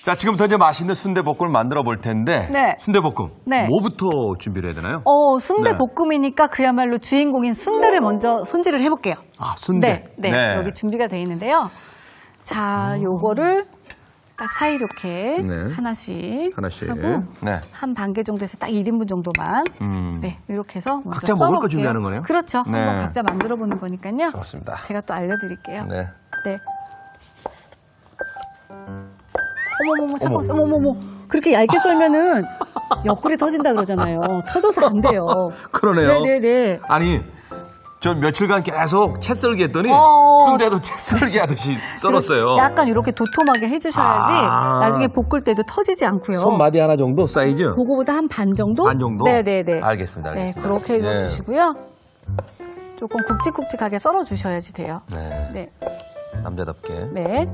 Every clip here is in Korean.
자, 지금부터 이제 맛있는 순대볶음을 만들어 볼 텐데. 네. 순대볶음. 네. 뭐부터 준비를 해야 되나요? 순대볶음이니까 그야말로 주인공인 순대를 먼저 손질을 해볼게요. 아, 순대. 네. 여기 준비가 되어 있는데요. 자, 요거를 딱 사이좋게 네. 하나씩 하고 네. 한 반 개 정도 해서 딱 1인분 정도만 네, 이렇게 해서 먼저 각자 먹을 거 썰어볼게요. 준비하는 거네요? 그렇죠. 네. 한번 각자 만들어 보는 거니까요. 좋습니다. 제가 또 알려드릴게요. 네. 네. 어머머머, 잠깐만, 어머머머. 그렇게 얇게 썰면은 옆구리 터진다 그러잖아요. 터져서 안 돼요. 그러네요. 네네네. 아니, 저 며칠간 계속 채 썰기 했더니 순대도 채 썰기 하듯이 썰었어요. 약간 이렇게 도톰하게 해주셔야지 아. 나중에 볶을 때도 터지지 않고요. 손마디 하나 정도 사이즈? 그거보다 한 반 정도? 반 정도? 네네네. 알겠습니다. 네, 그렇게 해주시고요. 조금 굵직굵직하게 썰어주셔야지 돼요. 네. 네. 남자답게. 네.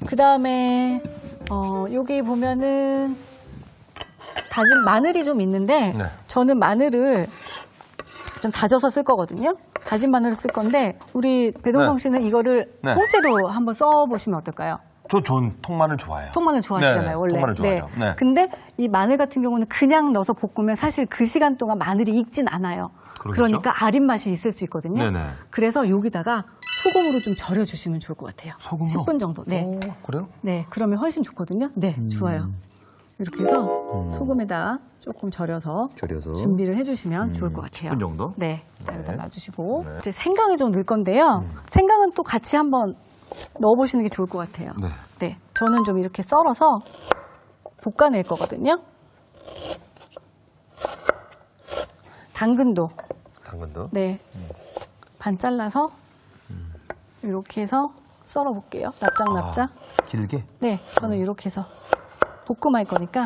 그 다음에, 여기 보면은 다진 마늘이 좀 있는데, 네. 저는 마늘을 좀 다져서 쓸 거거든요. 다진 마늘을 쓸 건데, 우리 배동성 네. 씨는 이거를 네. 통째로 한번 써보시면 어떨까요? 전 통마늘 좋아해요. 통마늘 좋아하시잖아요, 네, 원래. 통마늘 좋아해요. 네. 근데 이 마늘 같은 경우는 그냥 넣어서 볶으면 사실 그 시간 동안 마늘이 익진 않아요. 그러겠죠? 그러니까 아린 맛이 있을 수 있거든요. 네네. 그래서 여기다가 소금으로 좀 절여주시면 좋을 것 같아요. 소금으로? 10분 정도. 네. 오, 그래요? 네, 그러면 훨씬 좋거든요. 네, 좋아요. 이렇게 해서 소금에다 조금 절여서 준비를 해주시면 좋을 것 같아요. 10분 정도? 네, 여기다 놔주시고 이제 생강을 좀 넣을 건데요. 생강은 또 같이 한번 넣어보시는 게 좋을 것 같아요. 네. 네, 저는 좀 이렇게 썰어서 볶아낼 거거든요. 당근도 네, 반 잘라서 이렇게 해서 썰어볼게요. 납작납작. 길게? 네, 저는 이렇게 해서 볶음할 거니까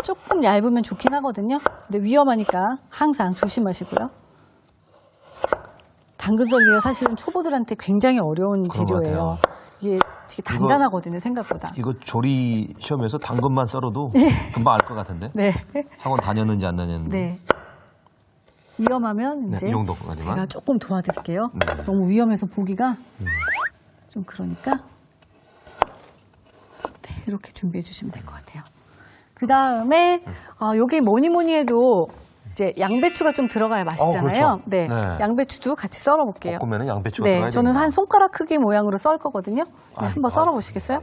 조금 얇으면 좋긴 하거든요. 근데 위험하니까 항상 조심하시고요. 당근 썰기가 사실은 초보들한테 굉장히 어려운 그런 것 재료예요. 같아요. 이게 되게 단단하거든요, 생각보다. 이거 조리 시험에서 당근만 썰어도 금방 알 것 같은데? 네. 학원 다녔는지 안 다녔는지. 네. 위험하면 네, 이제 이 정도까지만. 제가 조금 도와드릴게요. 네. 너무 위험해서 보기가 좀 그러니까 네, 이렇게 준비해 주시면 될 것 같아요. 그 다음에 여기 뭐니 해도 이제 양배추가 좀 들어가야 맛있잖아요. 그렇죠. 네. 네. 양배추도 같이 썰어 볼게요. 볶으면 양배추가 네, 들어가야 저는 됩니다. 한 손가락 크기 모양으로 썰 거거든요. 네, 한번 썰어 보시겠어요?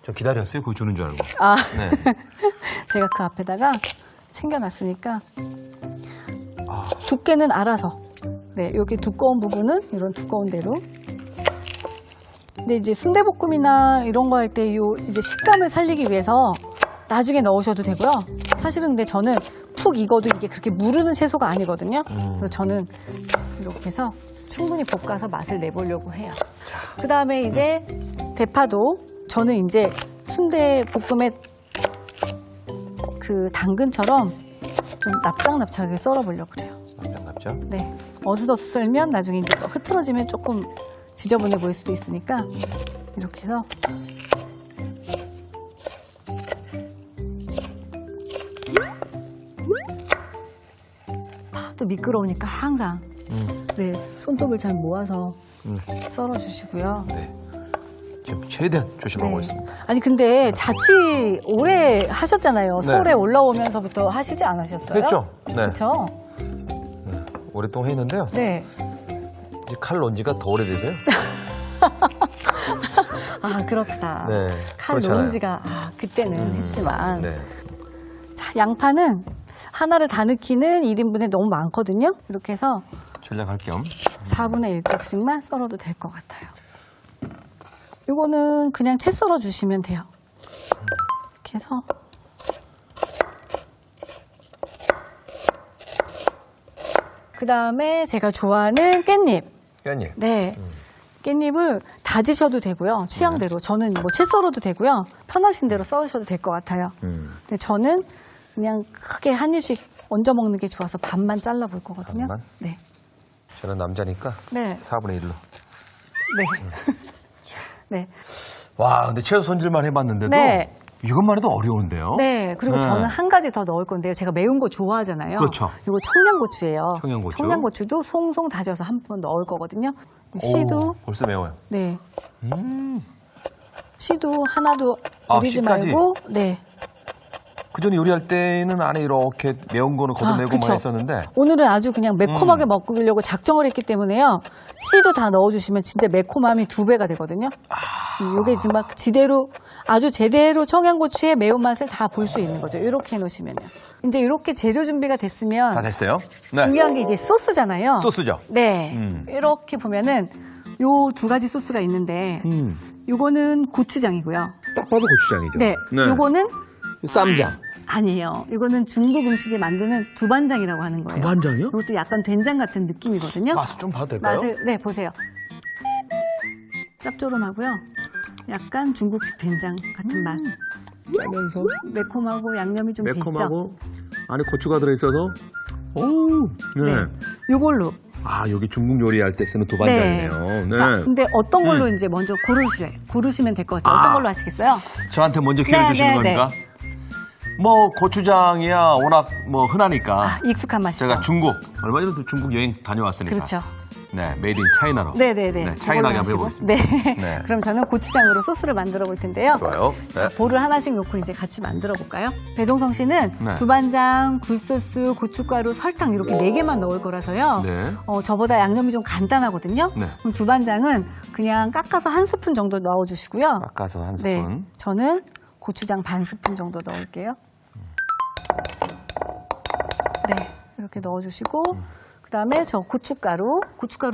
저 기다렸어요. 그거 주는 줄 알고. 아, 네. 제가 그 앞에다가 챙겨놨으니까 두께는 알아서. 네, 여기 두꺼운 부분은 이런 두꺼운 대로. 근데 이제 순대볶음이나 이런 거 할 때 요 이제 식감을 살리기 위해서 나중에 넣으셔도 되고요. 사실은 근데 저는 푹 익어도 이게 그렇게 무르는 채소가 아니거든요. 그래서 저는 이렇게 해서 충분히 볶아서 맛을 내보려고 해요. 그 다음에 이제 대파도 저는 이제 순대볶음에 그 당근처럼 좀 납작납작하게 썰어보려고 그래요. 납작? 네. 어슷어슷 썰면 나중에 이제 흐트러지면 조금 지저분해 보일 수도 있으니까 이렇게 해서 또 미끄러우니까 항상 네, 손톱을 잘 모아서 썰어주시고요. 네. 지금 최대한 조심하고 네. 있습니다. 아니 근데 자취 오래 하셨잖아요. 네. 서울에 올라오면서부터 하시지 않으셨어요? 했죠. 네. 그렇죠. 오랫동안 했는데요. 네. 이제 칼 놓은 지가 더 오래돼서요. 아 그렇구나. 네. 칼 그렇잖아요. 놓은 지가 했지만 네. 자 양파는 하나를 다 넣기는 1인분에 너무 많거든요. 이렇게 해서 전략할 겸. 4분의 1쪽씩만 썰어도 될 것 같아요. 이거는 그냥 채 썰어 주시면 돼요. 이렇게 해서 그 다음에 제가 좋아하는 깻잎. 깻잎. 네. 깻잎을 다지셔도 되고요. 취향대로. 저는 뭐 채 썰어도 되고요. 편하신 대로 썰으셔도 될 것 같아요. 근데 저는 그냥 크게 한 입씩 얹어 먹는 게 좋아서 반만 잘라 볼 거거든요. 반만? 네. 저는 남자니까 네. 4분의 1로. 네. 네. 와, 근데 채소 손질만 해봤는데도 네. 이것만 해도 어려운데요. 네, 그리고 네. 저는 한 가지 더 넣을 건데요. 제가 매운 거 좋아하잖아요. 그렇죠. 이거 청양고추예요. 청양고추. 청양고추도 송송 다져서 한 번 넣을 거거든요. 씨도 오, 벌써 매워요. 네. 씨도 하나도 버리지 씨까지? 말고 네. 그전에 요리할 때는 안에 이렇게 매운 거는 걷어내고만 그쵸. 했었는데 오늘은 아주 그냥 매콤하게 먹으려고 작정을 했기 때문에요. 씨도 다 넣어주시면 진짜 매콤함이 2배가 되거든요. 이게 지금 막 아주 제대로 청양고추의 매운맛을 다 볼 수 있는 거죠. 이렇게 해놓으시면요. 이제 이렇게 재료 준비가 됐으면 다 됐어요. 네. 중요한 게 이제 소스잖아요. 소스죠. 네. 음. 이렇게 보면은 요 2가지 소스가 있는데 요거는 고추장이고요. 딱 봐도 고추장이죠. 네. 요거는 쌈장. 아니에요. 이거는 중국 음식에 만드는 두반장이라고 하는 거예요. 두반장이요? 이것도 약간 된장 같은 느낌이거든요. 맛을 좀 봐도 될까요? 네, 보세요. 짭조름하고요. 약간 중국식 된장 같은 맛. 짜면서 매콤하고 양념이 좀 돼 있죠. 매콤하고 안에 고추가 들어있어서 오, 네. 네. 요걸로. 아, 여기 중국 요리할 때 쓰는 두반장이네요. 네. 자, 근데 어떤 걸로 이제 먼저 고르시면 될 것 같아요. 어떤 걸로 하시겠어요? 저한테 먼저 기회를 네, 주시는 네, 겁니까? 뭐 고추장이야 워낙 뭐 흔하니까 익숙한 맛이죠. 제가 중국 얼마 전에도 중국 여행 다녀왔으니까 그렇죠. 네, 메이드 인 차이나로 네네네. 차이나게 한번 해보겠습니다. 네. 네. 그럼 저는 고추장으로 소스를 만들어 볼 텐데요. 좋아요. 네. 볼을 하나씩 놓고 이제 같이 만들어 볼까요? 배동성 씨는 네. 두반장, 굴소스, 고춧가루, 설탕 이렇게 4개만 넣을 거라서요. 네. 저보다 양념이 좀 간단하거든요. 네. 그럼 두반장은 그냥 깎아서 1스푼 정도 넣어주시고요. 깎아서 한 네. 스푼. 저는 고추장 반 스푼 정도 넣을게요. 네. 이렇게 넣어주시고 그다음에 저 고춧가루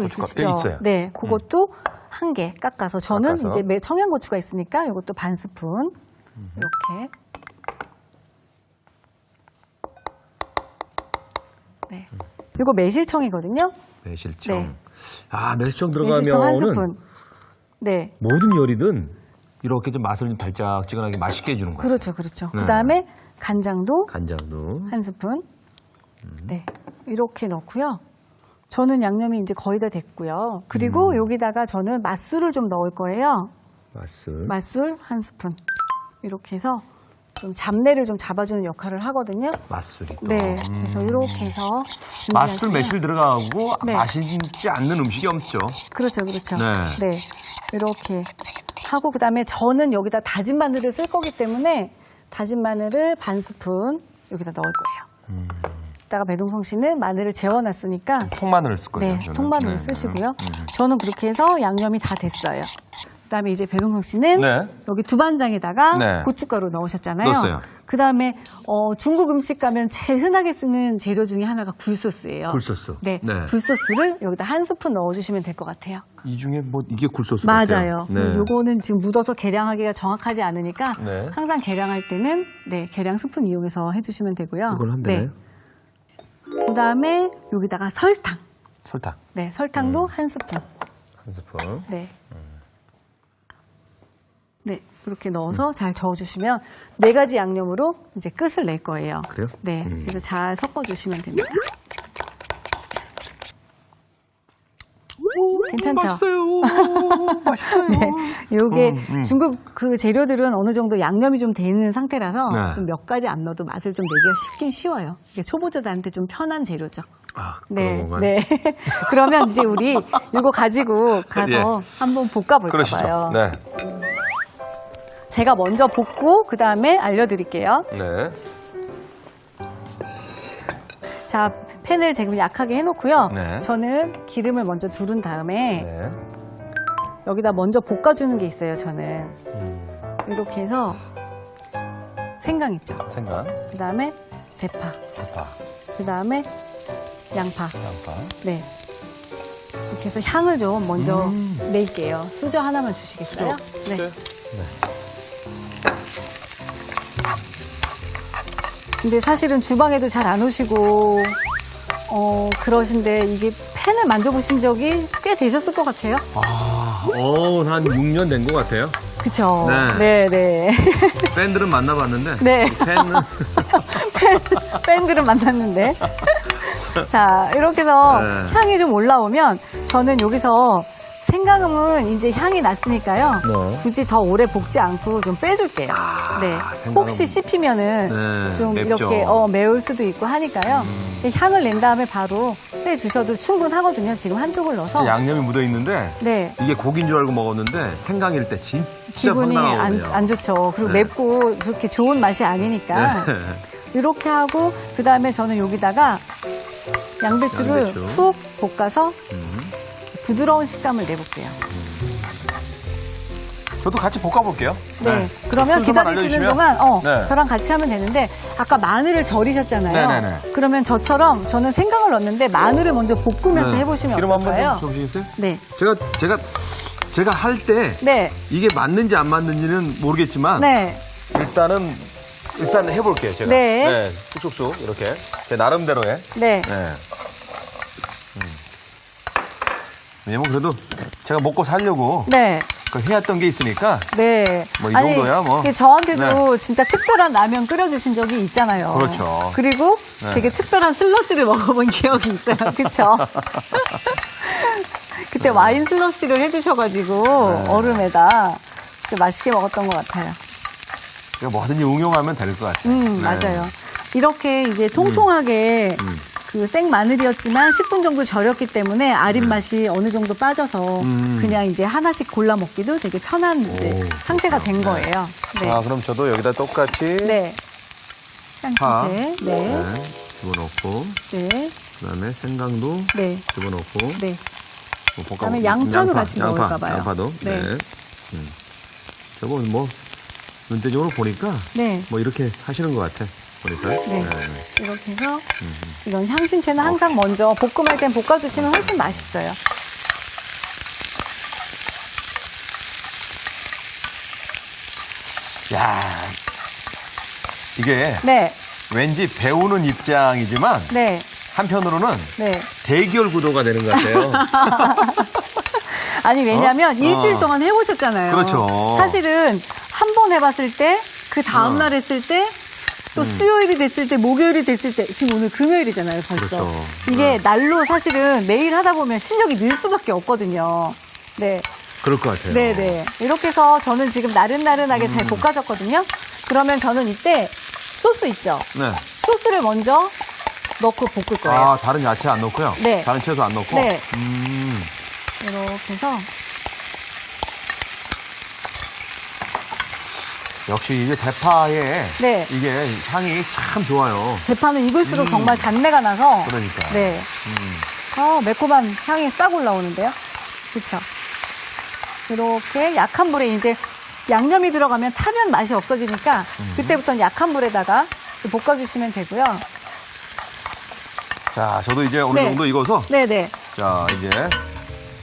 있으시죠? 있어요. 네, 그것도 1개 깎아서 저는 깎아서. 이제 청양고추가 있으니까 이것도 반 스푼 이렇게. 네, 이거 매실청이거든요. 매실청. 네. 아, 매실청 매실청 한 들어가면은 스푼. 네, 모든 요리든 이렇게 좀 맛을 좀 달짝지근하게 맛있게 해주는 거예요. 그렇죠, 그렇죠. 네. 그다음에 간장도 간장도. 1스푼. 네, 이렇게 넣고요. 저는 양념이 이제 거의 다 됐고요. 그리고 여기다가 저는 맛술을 좀 넣을 거예요. 맛술 1스푼. 이렇게 해서 좀 잡내를 좀 잡아주는 역할을 하거든요. 맛술이 또. 네, 그래서 이렇게 해서 맛술 준비하시면 매실 들어가고 네. 맛있지 않는 음식이 없죠. 그렇죠, 그렇죠. 네. 네, 이렇게 하고 그다음에 저는 여기다 다진 마늘을 쓸 거기 때문에 다진 마늘을 반 스푼 여기다 넣을 거예요. 이따가 배동성 씨는 마늘을 재워놨으니까 통마늘을 쓸 거예요. 네, 저는. 통마늘을 네. 쓰시고요. 저는 그렇게 해서 양념이 다 됐어요. 그다음에 이제 배동성 씨는 네. 여기 두반장에다가 네. 고춧가루 넣으셨잖아요. 넣었어요. 그다음에 중국 음식 가면 제일 흔하게 쓰는 재료 중에 하나가 굴소스예요. 굴소스. 네, 네. 굴소스를 여기다 1스푼 넣어주시면 될 것 같아요. 이 중에 뭐 이게 굴소스 맞아요. 같아요. 네. 요거는 지금 묻어서 계량하기가 정확하지 않으니까 네. 항상 계량할 때는 계량 스푼 이용해서 해주시면 되고요. 이걸 하면 되나요? 그다음에 여기다가 설탕. 설탕 네, 설탕도 1스푼. 한 스푼. 네. 네, 이렇게 넣어서 잘 저어주시면 4가지 양념으로 이제 끝을 낼 거예요. 그래요? 네, 그래서 잘 섞어주시면 됩니다. 괜찮죠? 맛있어요. 네, 요게 중국 그 재료들은 어느 정도 양념이 좀 돼 있는 상태라서 네. 좀 몇 가지 안 넣어도 맛을 좀 내기가 쉽긴 쉬워요. 이게 초보자들한테 좀 편한 재료죠. 아, 네, 그런 건가요? 네. 그러면 이제 우리 이거 가지고 가서 예. 한번 볶아볼까 그러시죠. 봐요. 네. 제가 먼저 볶고 그 다음에 알려드릴게요. 네. 자, 팬을 지금 약하게 해놓고요. 네. 저는 기름을 먼저 두른 다음에 네. 여기다 먼저 볶아주는 게 있어요. 저는 이렇게 해서 생강 있죠. 생강, 그 다음에 대파, 대파, 그 다음에 양파. 양파. 네. 이렇게 해서 향을 좀 먼저 낼게요. 수저 하나만 주시겠어요? 네. 근데 사실은 주방에도 잘 안 오시고, 그러신데 이게 팬을 만져보신 적이 꽤 되셨을 것 같아요. 한 6년 된 것 같아요. 그쵸? 네. 네. 팬들은 만나봤는데. 네. 팬은. 팬들은 만났는데. 자, 이렇게 해서 네. 향이 좀 올라오면 저는 여기서 생강은 이제 향이 났으니까요. 네. 굳이 더 오래 볶지 않고 좀 빼줄게요. 네. 생강은- 혹시 씹히면은 네, 좀 맵죠. 이렇게 매울 수도 있고 하니까요. 향을 낸 다음에 바로 빼주셔도 충분하거든요. 지금 한쪽을 넣어서. 양념이 묻어 있는데 네. 이게 고기인 줄 알고 먹었는데 생강일 때 진짜 기분이 황당하거든요. 안 좋죠. 그리고 네. 맵고 그렇게 좋은 맛이 아니니까. 네. 이렇게 하고 그 다음에 저는 여기다가 양배추를 양배추. 푹 볶아서 부드러운 식감을 내볼게요. 저도 같이 볶아볼게요. 네. 그러면 꿀 좀만 기다리시는 알려주시면. 동안 네. 저랑 같이 하면 되는데 아까 마늘을 절이셨잖아요. 네네네. 그러면 저처럼 저는 생강을 넣었는데 마늘을 먼저 볶으면서 해보시면 기름 한번 어떨까요? 좀 주시겠어요? 네. 제가 할 때 네. 이게 맞는지 안 맞는지는 모르겠지만 네. 일단 해볼게요. 제가. 네. 쑥쑥쑥 이렇게 제 나름대로의. 네. 네. 왜냐면 그래도 제가 먹고 살려고 네. 그 해왔던 게 있으니까 네. 뭐이 정도야, 뭐. 이게 저한테도 진짜 특별한 라면 끓여주신 적이 있잖아요. 그렇죠. 그리고 네. 되게 특별한 슬러시를 먹어본 기억이 있어요. 그쵸? 그때 와인 슬러시를 해주셔가지고 네. 얼음에다 진짜 맛있게 먹었던 것 같아요. 그러니까 뭐든지 응용하면 될 것 같아요. 네. 맞아요. 이렇게 이제 통통하게 그 생마늘이었지만 10분 정도 절였기 때문에 아린 맛이 어느 정도 빠져서 그냥 이제 하나씩 골라 먹기도 되게 편한 이제 상태가 된 거예요. 네. 자, 그럼 저도 여기다 똑같이 네. 파. 향신채. 네. 집어넣고 네. 그다음에 생강도 네. 집어넣고 네. 뭐 그다음에 양파도 같이 넣을까 봐요. 양파도. 네. 네. 저거 뭐 눈대중으로 보니까 네. 뭐 이렇게 하시는 것 같아. 보니까. 네. 이렇게 해서 이런 향신채는 항상 먼저 볶음할 땐 볶아주시면 훨씬 맛있어요. 야, 이게 네. 왠지 배우는 입장이지만 네. 한편으로는 네. 대결 구도가 되는 것 같아요. 아니 왜냐면 일주일 어. 동안 해보셨잖아요. 그렇죠. 사실은 한 번 해봤을 때 그 다음날 했을 때 또 수요일이 됐을 때 목요일이 됐을 때 지금 오늘 금요일이잖아요 벌써. 그렇죠. 이게 날로 사실은 매일 하다 보면 실력이 늘 수밖에 없거든요. 네. 그럴 것 같아요. 네네. 이렇게 해서 저는 지금 나른나른하게 잘 볶아졌거든요. 그러면 저는 이때 소스 있죠. 네. 소스를 먼저 넣고 볶을 거예요. 아, 다른 야채 안 넣고요? 네. 다른 채소 안 넣고? 네. 이렇게 해서 역시 이게 대파에 네. 이게 향이 참 좋아요. 대파는 익을수록 정말 단내가 나서 그러니까. 네. 매콤한 향이 싹 올라오는데요. 그렇죠. 이렇게 약한 불에 이제 양념이 들어가면 타면 맛이 없어지니까 그때부터는 약한 불에다가 볶아주시면 되고요. 자, 저도 이제 어느 네. 정도 익어서 네네. 자, 이제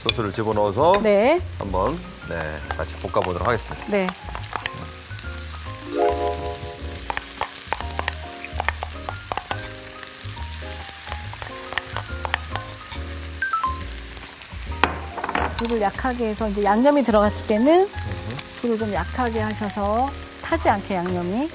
소스를 집어넣어서 네. 한번 같이 볶아보도록 하겠습니다. 네. 불을 약하게 해서 이제 양념이 들어갔을 때는 불을 좀 약하게 하셔서 타지 않게 양념이.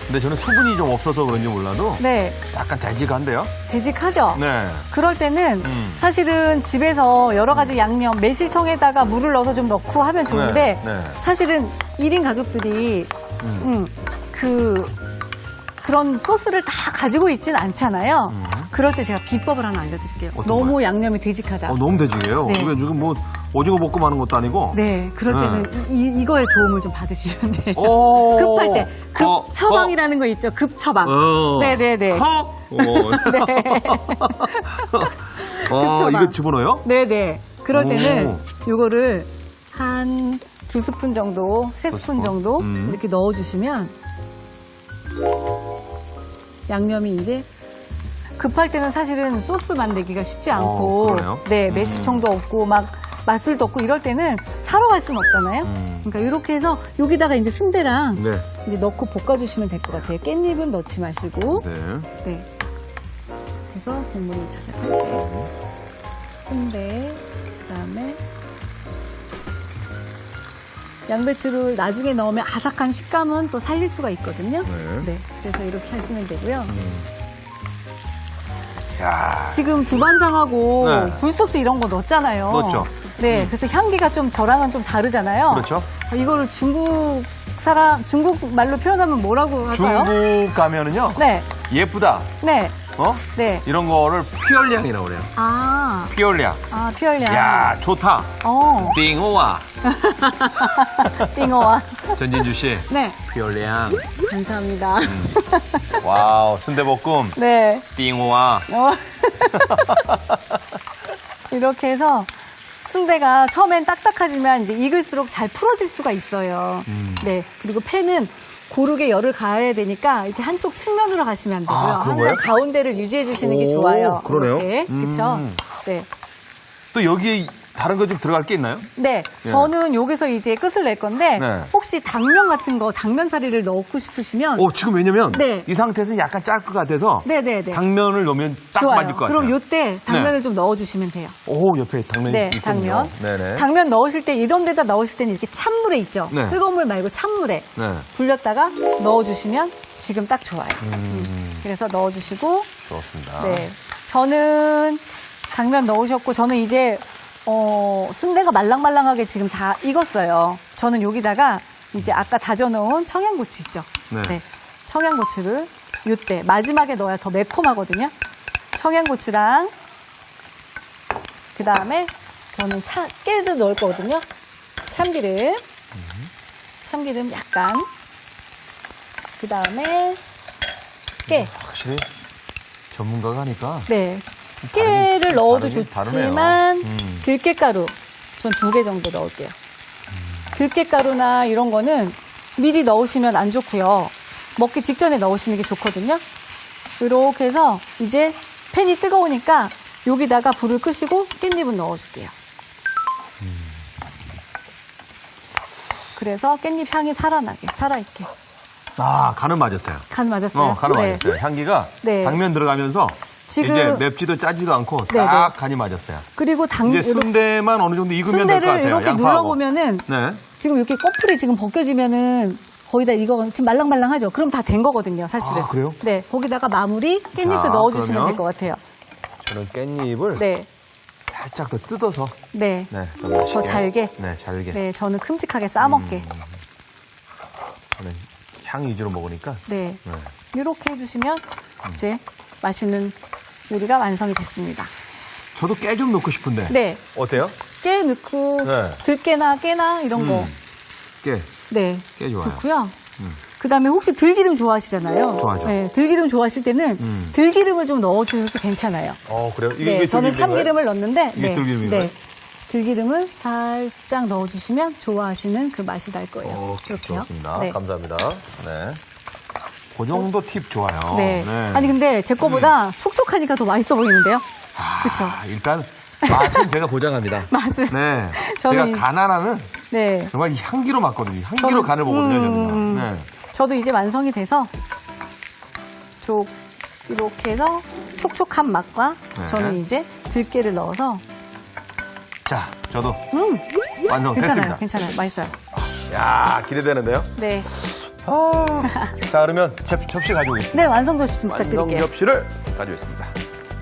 근데 저는 수분이 좀 없어서 그런지 몰라도 네. 약간 되직한데요? 되직하죠? 네. 그럴 때는 사실은 집에서 여러 가지 양념, 매실청에다가 물을 넣어서 좀 넣고 하면 좋은데 네. 사실은 1인 가족들이 그런 소스를 다 가지고 있진 않잖아요. 그럴 때 제가 비법을 하나 알려드릴게요. 어떤 너무 거요? 양념이 되직하다. 너무 되직해요. 네. 이게 지금 뭐 오징어 볶음 하는 것도 아니고. 네, 그럴 때는 이거의 도움을 좀 받으시면 돼요. 오. 급할 때 급처방이라는 거 있죠. 급처방. 네네네. 네. 급처방. 이거 집어넣어요? 네네. 그럴 때는 오. 이거를 한 2스푼 정도, 3스푼 스푼? 정도 이렇게 넣어주시면 양념이 이제 급할 때는 사실은 소스 만들기가 쉽지 않고 그래요? 네, 매실청도 없고 막 맛술도 없고 이럴 때는 사러 갈 수는 없잖아요. 그러니까 이렇게 해서 여기다가 이제 순대랑 네. 이제 넣고 볶아주시면 될 것 같아요. 깻잎은 넣지 마시고 네. 네. 그래서 국물이 자작하게 순대 그다음에 양배추를 나중에 넣으면 아삭한 식감은 또 살릴 수가 있거든요. 네. 네. 그래서 이렇게 하시면 되고요. 야. 지금 두반장하고 네. 굴소스 이런 거 넣었잖아요. 넣었죠. 네, 그래서 향기가 좀 저랑은 좀 다르잖아요. 그렇죠. 이거를 중국 말로 표현하면 뭐라고 할까요? 중국 가면은요. 네, 예쁘다. 네, 어? 네. 이런 거를 퓨얼량이라고 그래요. 아, 퓨얼량. 퓨얼량. 야, 좋다. 띵호와. 띵어와. 전진주 씨. 네, 퓨얼량. 감사합니다. 와우, 순대볶음. 네. 띵호와. 이렇게 해서 순대가 처음엔 딱딱하지만 이제 익을수록 잘 풀어질 수가 있어요. 네. 그리고 팬은 고르게 열을 가해야 되니까 이렇게 한쪽 측면으로 가시면 안 되고요. 아, 그런 항상 거예요? 가운데를 유지해 주시는 게 좋아요. 그러네요. 이렇게. 그렇죠? 네. 또 여기에 다른 거 좀 들어갈 게 있나요? 네, 예. 저는 여기서 이제 끝을 낼 건데 네. 혹시 당면 같은 거, 당면사리를 넣고 싶으시면 지금 왜냐면 네. 이 상태에서 약간 짤 것 같아서 네네네. 당면을 넣으면 딱 좋아요. 맞을 것 같아요. 그럼 이때 당면을 네. 좀 넣어주시면 돼요. 오, 옆에 당면이 네, 있군요. 당면. 네네. 당면 넣으실 때 이런 데다 넣으실 때는 이렇게 찬물에 있죠. 네. 뜨거운 물 말고 찬물에 네. 불렸다가 넣어주시면 지금 딱 좋아요. 그래서 넣어주시고 좋습니다. 네, 저는 당면 넣으셨고 저는 이제 순대가 말랑말랑하게 지금 다 익었어요. 저는 여기다가 이제 아까 다져놓은 청양고추 있죠. 네. 청양고추를 이때 마지막에 넣어야 더 매콤하거든요. 청양고추랑 그 다음에 저는 깨도 넣을 거거든요. 참기름 약간 그 다음에 깨. 확실히 전문가가 하니까 네. 깨를 넣어도 다르긴 좋지만 다르네요. 들깨가루 전 2개 정도 넣을게요. 들깨가루나 이런 거는 미리 넣으시면 안 좋고요. 먹기 직전에 넣으시는 게 좋거든요. 이렇게 해서 이제 팬이 뜨거우니까 여기다가 불을 끄시고 깻잎은 넣어줄게요. 그래서 깻잎 향이 살아있게. 아, 간은 맞았어요. 간 맞았어요? 간은 네. 맞았어요. 향기가 네. 당면 들어가면서 지금 이제 맵지도 짜지도 않고 딱 네네. 간이 맞았어요. 그리고 이제 순대만 어느 정도 익으면 될 것 순대를 같아요. 이렇게 양파하고. 눌러보면은 네. 지금 이렇게 껍질이 지금 벗겨지면은 거의 다 이거 지금 말랑말랑하죠? 그럼 다 된 거거든요, 사실은. 아, 그래요? 네, 거기다가 마무리 깻잎도 자, 넣어주시면 그러면 될 것 같아요. 저는 깻잎을 네, 살짝 더 뜯어서 네, 좀 맛있게. 더 잘게. 네, 잘게. 네, 저는 큼직하게 싸먹게. 저는 향 위주로 먹으니까. 네, 네. 이렇게 해주시면 이제 맛있는 요리가 완성이 됐습니다. 저도 깨 좀 넣고 싶은데. 네, 어때요? 깨 넣고 네. 들깨나 깨나 이런 거. 깨. 네, 깨 좋아요. 좋고요. 그다음에 혹시 들기름 좋아하시잖아요. 좋아하죠. 네, 들기름 좋아하실 때는 들기름을 좀 넣어주셔도 괜찮아요. 그래요? 네, 저는 참기름을 넣는데 이게 들기름인가요? 네, 들기름을 살짝 넣어주시면 좋아하시는 그 맛이 날 거예요. 이렇게요. 좋습니다. 네. 감사합니다. 네. 그 정도 팁 좋아요. 네. 아니 근데 제 거보다 촉촉하니까 더 맛있어 보이는데요. 그렇죠. 일단 맛은 제가 보장합니다. 맛은. 네. 저는 제가 간 하나는 네. 정말 이 향기로 맞거든요. 향기로 간을 보거든요, 저는. 네. 저도 이제 완성이 돼서 이렇게 해서 촉촉한 맛과 네. 저는 이제 들깨를 넣어서 자, 저도 괜찮아요. 완성됐습니다. 괜찮아요. 맛있어요. 야, 기대되는데요? 네. 자, 그러면 접시 가지고 있습니다. 네, 완성 도시 좀 완성 부탁드릴게요. 접시를 가지고 있습니다.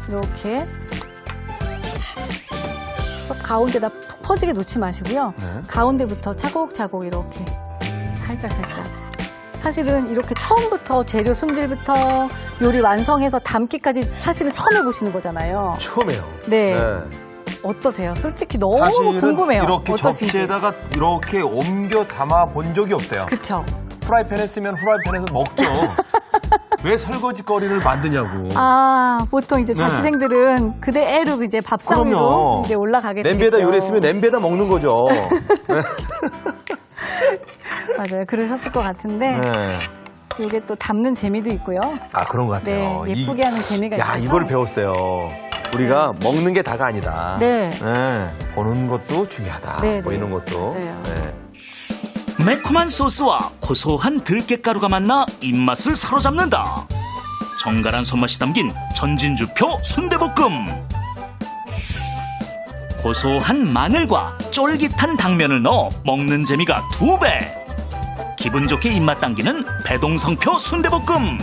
이렇게 쏙 가운데다 푹 퍼지게 놓지 마시고요. 네. 가운데부터 차곡차곡 이렇게 살짝살짝. 사실은 이렇게 처음부터 재료 손질부터 요리 완성해서 담기까지 사실은 처음 해보시는 거잖아요. 처음이에요. 네. 어떠세요? 솔직히 너무 사실은 궁금해요. 이렇게 어떠신지. 접시에다가 이렇게 옮겨 담아 본 적이 없어요. 그쵸? 프라이팬에 쓰면 프라이팬에서 먹죠. 왜 설거지 거리를 만드냐고. 보통 이제 자취생들은 그대로 이제 밥상 위로 그럼요. 이제 올라가게 되죠. 냄비에다 요리했으면 냄비에다 먹는 거죠. 맞아요. 그러셨을 것 같은데 네. 이게 또 담는 재미도 있고요. 그런 것 같아요. 네, 예쁘게 하는 재미가 있어서. 이거를 배웠어요. 우리가 먹는 게 다가 아니다. 네. 보는 것도 중요하다. 네, 보이는 네. 것도. 맞아요. 네. 매콤한 소스와 고소한 들깨가루가 만나 입맛을 사로잡는다. 정갈한 손맛이 담긴 전진주표 순대볶음. 고소한 마늘과 쫄깃한 당면을 넣어 먹는 재미가 2배. 기분 좋게 입맛 당기는 배동성표 순대볶음.